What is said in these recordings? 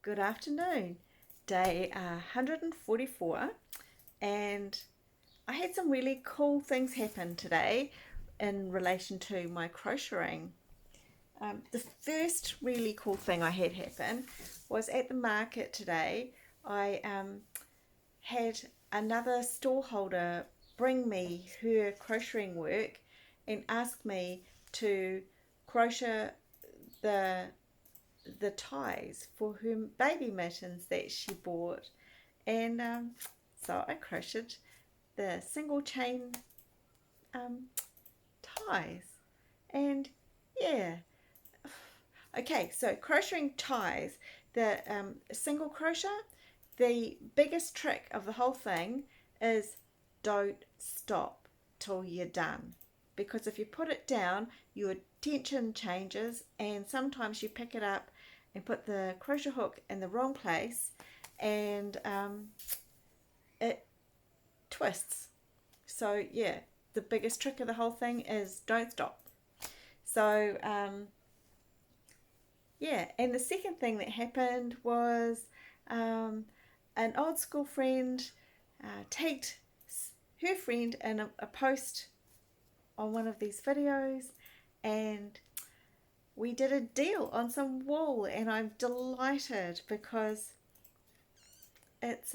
Good afternoon. Day 144, and I had some really cool things happen today in relation to my crocheting. The first really cool thing I had happen was at the market today. I had another storeholder bring me her crocheting work and ask me to crochet the ties for her baby mittens that she bought, and so I crocheted the single chain um, ties, and yeah. Okay, so crocheting ties, the single crochet, the biggest trick of the whole thing is don't stop till you're done, because if you put it down your tension changes, and sometimes you pick it up and put the crochet hook in the wrong place, and it twists. So yeah, the biggest trick of the whole thing is don't stop. So yeah, and the second thing that happened was an old school friend tagged her friend in a post on one of these videos, and we did a deal on some wool, and I'm delighted because it's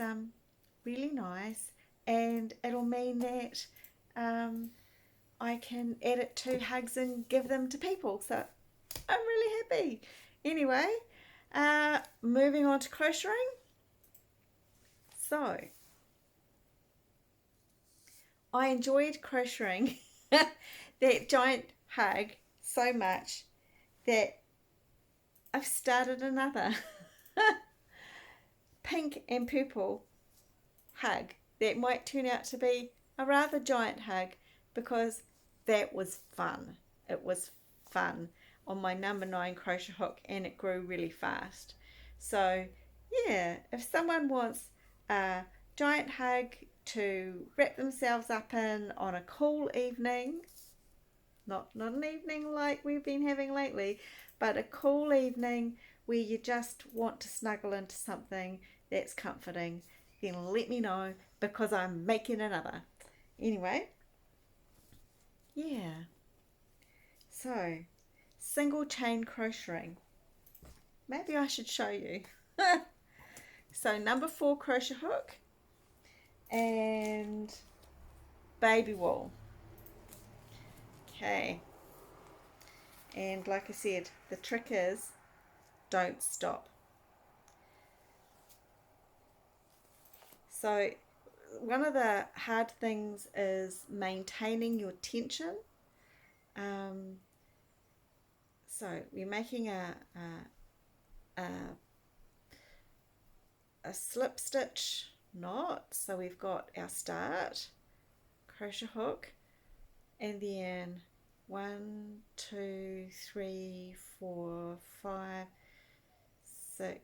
really nice, and it'll mean that I can add it to hugs and give them to people, so I'm really happy. Anyway, moving on to crocheting. So I enjoyed crocheting that giant hug so much that I've started another pink and purple hug that might turn out to be a rather giant hug, because that was fun. It was fun on my number 9 crochet hook, and it grew really fast. So yeah, if someone wants a giant hug to wrap themselves up in on a cool evening, not an evening like we've been having lately, but a cool evening where you just want to snuggle into something that's comforting, then let me know, because I'm making another. Anyway, yeah. So, single chain crocheting. Maybe I should show you. So, number 4 crochet hook and baby wool. Okay. And like I said, the trick is don't stop. So one of the hard things is maintaining your tension. So we're making a slip stitch knot. So we've got our start crochet hook, and then 1, 2, 3, 4, 5, 6,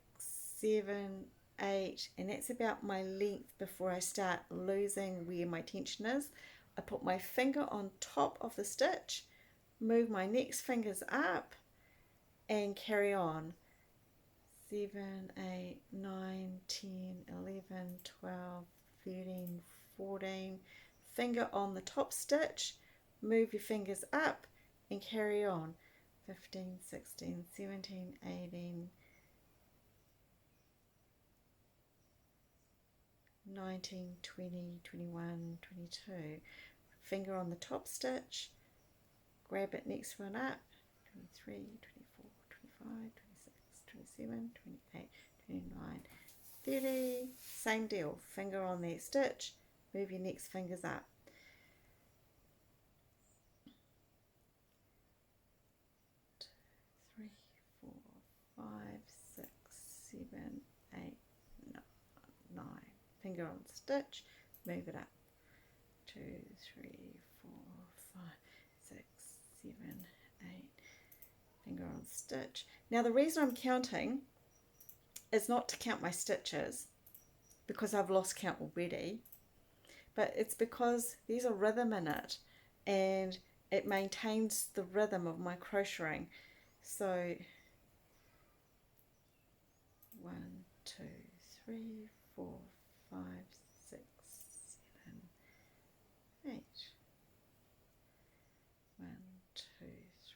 7, 8, and that's about my length before I start losing where my tension is. I put my finger on top of the stitch, move my next fingers up, and carry on. 7, 8, 9, 10, 11, 12, 13, 14, finger on the top stitch, move your fingers up and carry on. 15, 16, 17, 18, 19, 20, 21, 22. Finger on the top stitch, grab it next one up. 23, 24, 25, 26, 27, 28, 29, 30. Same deal. Finger on that stitch, move your next fingers up. Three, 4, 5, 6, 7, 8, 9. Finger on the stitch, move it up. 2, 3, 4, 5, 6, 7, 8. Finger on stitch. Now the reason I'm counting is not to count my stitches, because I've lost count already, but it's because there's a rhythm in it, and it maintains the rhythm of my crocheting. So 1, 3, 4, 5, 6, 7, 8. 1, 2,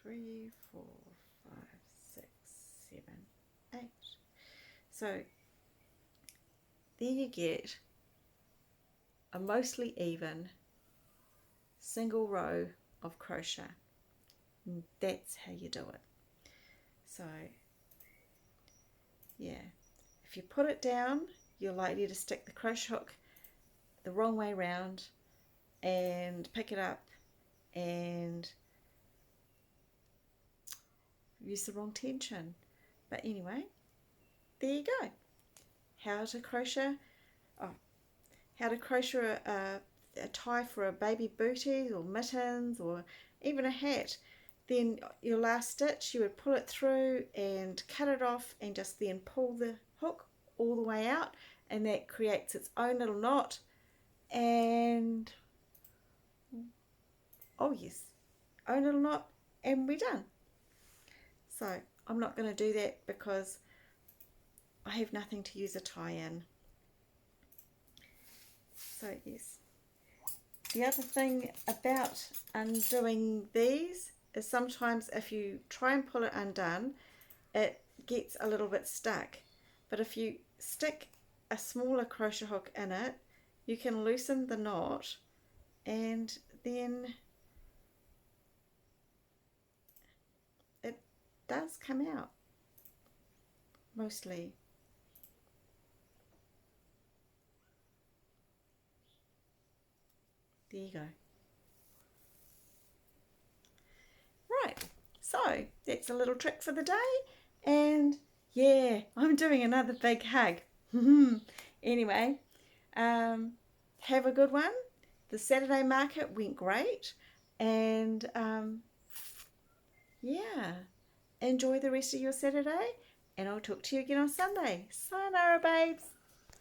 3, 4, 5, 6, 7, 8. So there you get a mostly even single row of crochet. And that's how you do it. So yeah, if you put it down, you're likely to stick the crochet hook the wrong way round and pick it up and use the wrong tension. But anyway, there you go. How to crochet a tie for a baby bootie or mittens or even a hat. Then your last stitch, you would pull it through and cut it off and just then pull the hook all the way out, and that creates its own little knot. And oh yes, own little knot, and we're done. So I'm not going to do that because I have nothing to use a tie in. So yes, the other thing about undoing these is sometimes if you try and pull it undone, it gets a little bit stuck. But if you stick a smaller crochet hook in it, you can loosen the knot, and then it does come out mostly. There you go. Right, so that's a little trick for the day, and yeah, I'm doing another big hug. Anyway, have a good one. The Saturday market went great, and yeah, enjoy the rest of your Saturday, and I'll talk to you again on Sunday. Sayonara, babes.